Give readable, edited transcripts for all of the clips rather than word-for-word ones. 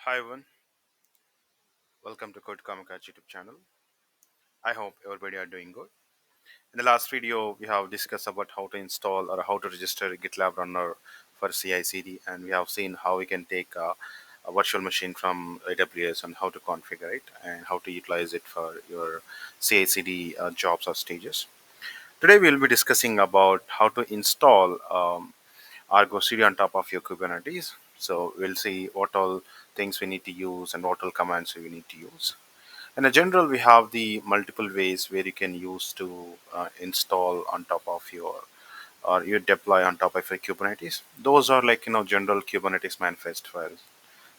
Hi everyone, welcome to Code Kamikaze YouTube channel. I hope everybody are doing good. In the last video, we have discussed about how to install or how to register a GitLab runner for CI/CD, and we have seen how we can take a virtual machine from AWS and how to configure it and how to utilize it for your CI/CD jobs or stages. Today, we will be discussing about how to install Argo CD on top of your Kubernetes. So we'll see what all things we need to use and what all commands we need to use. In a general, we have the multiple ways where you can use to install on top of your or you deploy on top of your Kubernetes. Those are like general Kubernetes manifest files,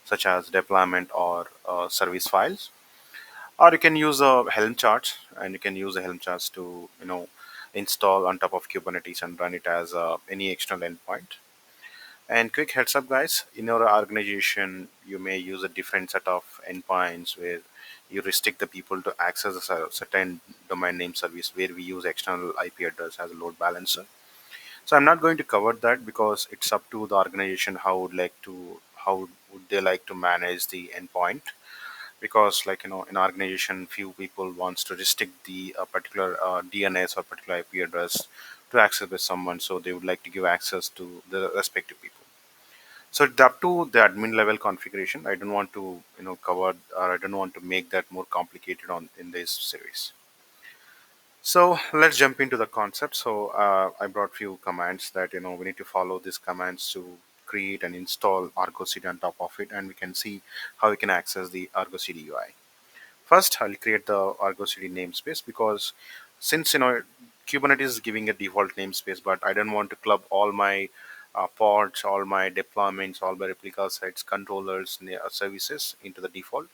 such as deployment or service files. Or you can use a Helm charts, and you can use the Helm charts to install on top of Kubernetes and run it as any external endpoint. And quick heads up, guys, in your organization, you may use a different set of endpoints where you restrict the people to access a certain domain name service where we use external IP address as a load balancer. So I'm not going to cover that because it's up to the organization how would they like to manage the endpoint, because in organization few people wants to restrict the particular DNS or particular IP address to access with someone, so they would like to give access to the respective people. So it's up to the admin level configuration. I don't want to, cover, or I don't want to make that more complicated on in this series. So let's jump into the concept. So I brought few commands that we need to follow these commands to create and install Argo CD on top of it, and we can see how we can access the Argo CD UI. First, I'll create the Argo CD namespace because since Kubernetes is giving a default namespace, but I don't want to club all my pods, all my deployments, all my replica sites, controllers, services into the default.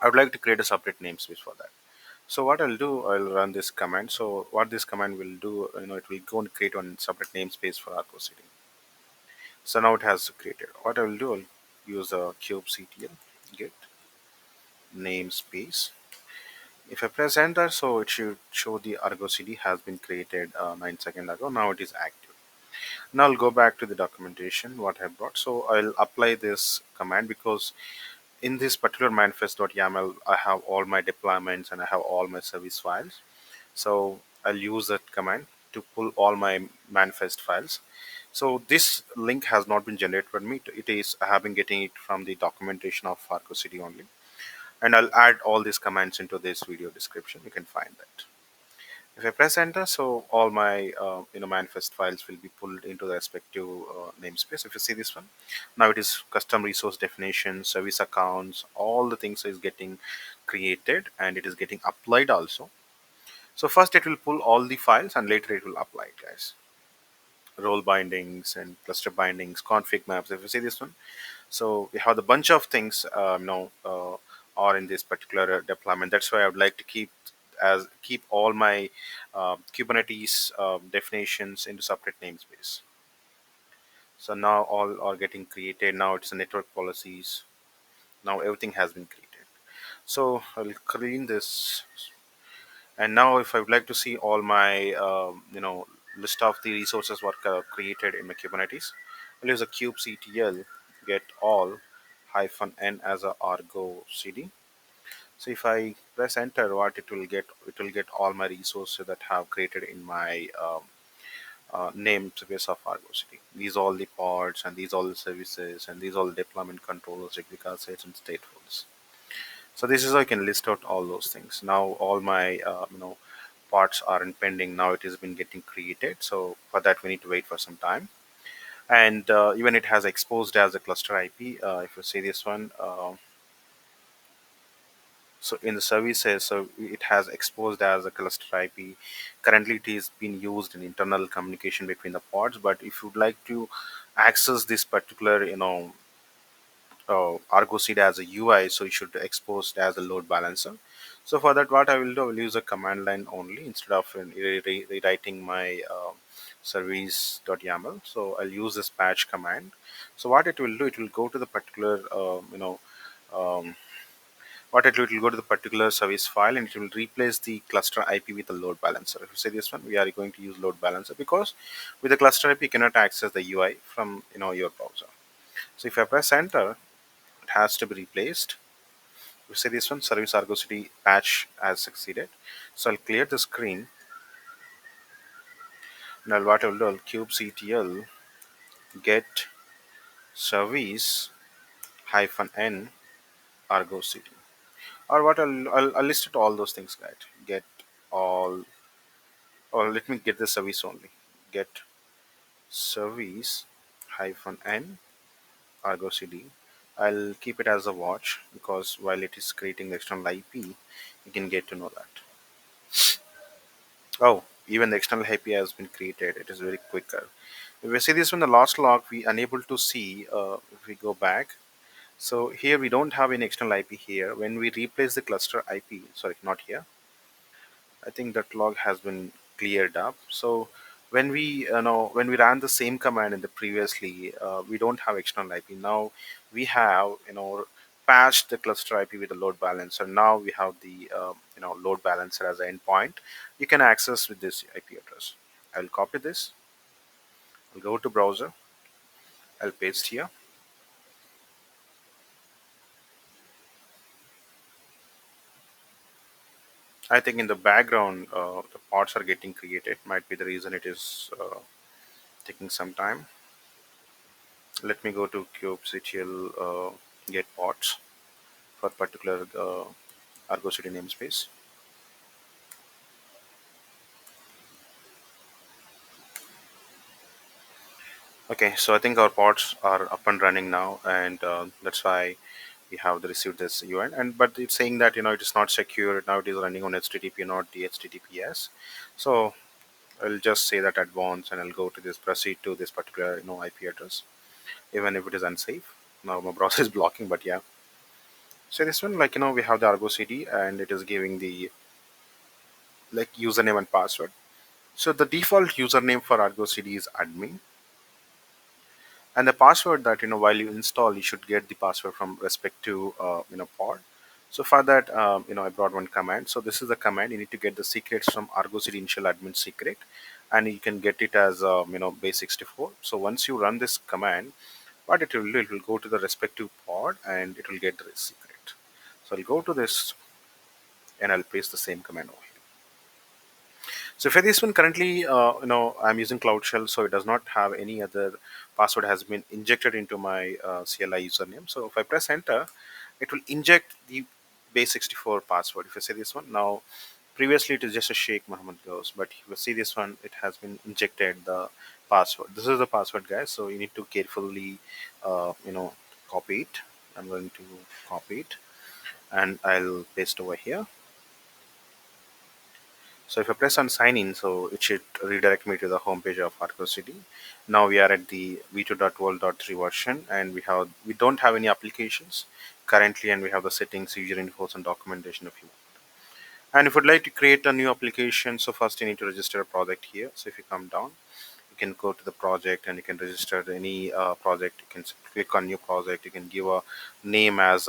I would like to create a separate namespace for that. So what I'll do, I'll run this command. So what this command will do, it will go and create one separate namespace for Argo CD. So now it has created. What I will do, I'll use a kubectl get namespace. If I press enter, so it should show the Argo CD has been created 9 seconds ago. Now it is active. Now I'll go back to the documentation what I brought. So I'll apply this command because in this particular manifest.yaml I have all my deployments and I have all my service files. So I'll use that command to pull all my manifest files. So this link has not been generated for me. It is I have been getting it from the documentation of Argo CD only, and I'll add all these commands into this video description. You can find that. If I press enter, so all my manifest files will be pulled into the respective namespace. If you see this one, now it is custom resource definition, service accounts, all the things is getting created and it is getting applied also. So first it will pull all the files and later it will apply it, guys. Role bindings and cluster bindings, config maps. If you see this one, so we have a bunch of things are in this particular deployment. That's why I would like to keep all my Kubernetes definitions into separate namespace. So now all are getting created. Now it's the network policies. Now everything has been created. So I'll clean this, and now if I would like to see all my list of the resources what created in my Kubernetes, I'll use a kubectl get all -n as a argo cd. So if I press enter, what it will get all my resources that have created in my namespace of Argo CD. These all the pods and these all the services and these all the deployment controllers, replica sets and statefuls. So this is how I can list out all those things. Now all my parts are in pending. Now it has been getting created. So for that we need to wait for some time. And even it has exposed as a cluster IP. If you see this one, so in the services, so it has exposed as a cluster IP. Currently, it is being used in internal communication between the pods. But if you'd like to access this particular, Argo CD as a UI, so you should expose it as a load balancer. So for that, what I will do, I will use a command line only instead of rewriting my service.yaml. So I'll use this patch command. So what it will do, it will go to the particular, um, it will go to the particular service file and it will replace the cluster IP with a load balancer. If you say this one, we are going to use load balancer because with the cluster IP, you cannot access the UI from your browser. So if I press enter, it has to be replaced. We say this one, service Argo CD patch has succeeded. So I'll clear the screen. Now what I'll do, I'll kubectl get service hyphen n Argo CD. Or what I'll list it all those things, right? Get all, or let me get the service only. Get service hyphen n Argo CD. I'll keep it as a watch because while it is creating the external IP, you can get to know that. Oh, even the external IP has been created. It is very quicker. If we see this from the last log, we unable to see if we go back. So here we don't have any external IP here. When we replace the cluster IP, sorry, not here. I think that log has been cleared up. So when we when we ran the same command in the previously, we don't have external IP. Now we have patched the cluster IP with the load balancer. Now we have the load balancer as an endpoint. You can access with this IP address. I'll copy this. I'll go to browser. I'll paste here. I think in the background the pods are getting created. Might be the reason it is taking some time. Let me go to kubectl get pods for particular Argo CD namespace. Okay, so I think our pods are up and running now, and that's why we have received this UN. And but it's saying that it is not secure now. It is running on HTTP, not the HTTPS. So I'll just say that advanced, and I'll go to this proceed to this particular IP address, even if it is unsafe. Now my browser is blocking, but yeah. So this one, like we have the Argo CD, and it is giving the like username and password. So the default username for Argo CD is admin, and the password that while you install, you should get the password from respective pod. So for that, I brought one command. So this is the command. You need to get the secrets from argocd-initial-admin-secret, and you can get it as base 64. So once you run this command, what it will do, it will go to the respective pod and it will get the secret. So I'll go to this and I'll paste the same command over here. So for this one, currently, I'm using Cloud Shell, so it does not have any other password has been injected into my CLI username. So if I press enter, it will inject the base 64 password. If I say this one now, previously it is just a Sheikh Muhammad goes, but if you see this one, it has been injected the password. This is the password, guys. So you need to carefully, copy it. I'm going to copy it, and I'll paste over here. So if I press on sign in, so it should redirect me to the home page of Argo CD. Now we are at the v2.world.3 version, and we don't have any applications currently, and we have the settings, user infos, and documentation if you want. And if you'd like to create a new application, so first you need to register a project here. So if you come down, you can go to the project and you can register any project. You can click on new project. You can give a name as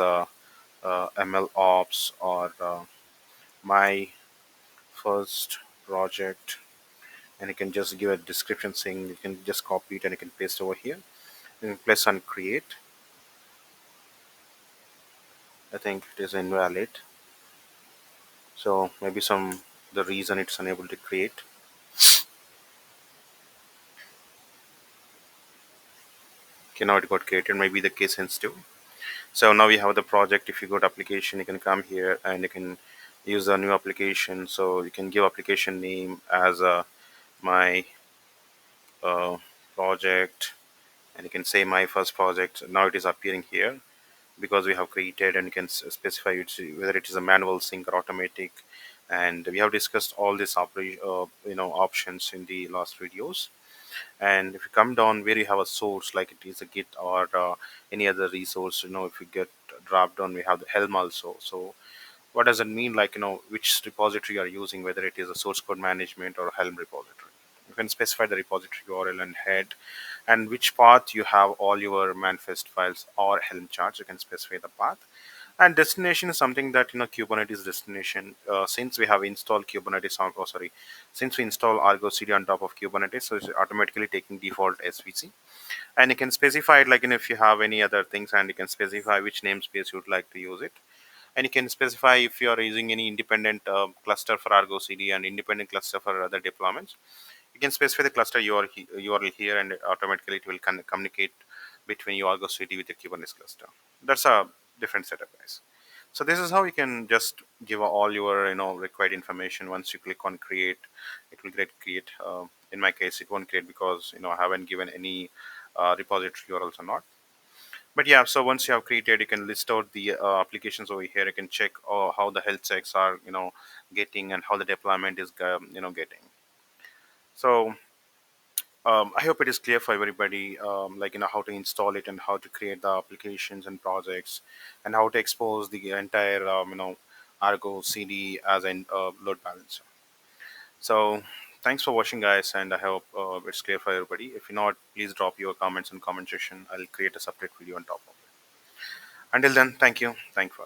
MlOps or my first project, and you can just give a description saying, you can just copy it and you can paste over here and press on create. I think it is invalid, so maybe the reason it's unable to create. Okay, now it got created, maybe the case sensitive. So now we have the project. If you go to application, you can come here and you can use a new application. So you can give application name as my project, and you can say my first project. Now it is appearing here because we have created, and you can specify whether it is a manual sync or automatic. And we have discussed all these options in the last videos. And if you come down where you have a source, like it is a git or any other resource, if you get drop down, we have the helm also. So what does it mean, like which repository you are using, whether it is a source code management or a helm repository. You can specify the repository URL and head, and which path you have all your manifest files or helm charts. You can specify the path. And destination is something that Kubernetes destination. Since we have installed Kubernetes on, oh sorry, since we install Argo CD on top of Kubernetes, so it's automatically taking default SVC. And you can specify it like if you have any other things, and you can specify which namespace you'd like to use it. And you can specify if you are using any independent cluster for Argo CD and independent cluster for other deployments. You can specify the cluster URL here, and automatically it will communicate between your Argo CD with your Kubernetes cluster. That's a different setup, guys. So this is how you can just give all your required information. Once you click on create, it will create. In my case, it won't create because I haven't given any repository URLs or not. But yeah, so once you have created, you can list out the applications over here. You can check how the health checks are getting, and how the deployment is getting. So I hope it is clear for everybody, like how to install it, and how to create the applications and projects, and how to expose the entire Argo CD as a load balancer. So thanks for watching, guys, and I hope it's clear for everybody. If not, please drop your comments in comment section. I'll create a separate video on top of it. Until then, thank you. Thank for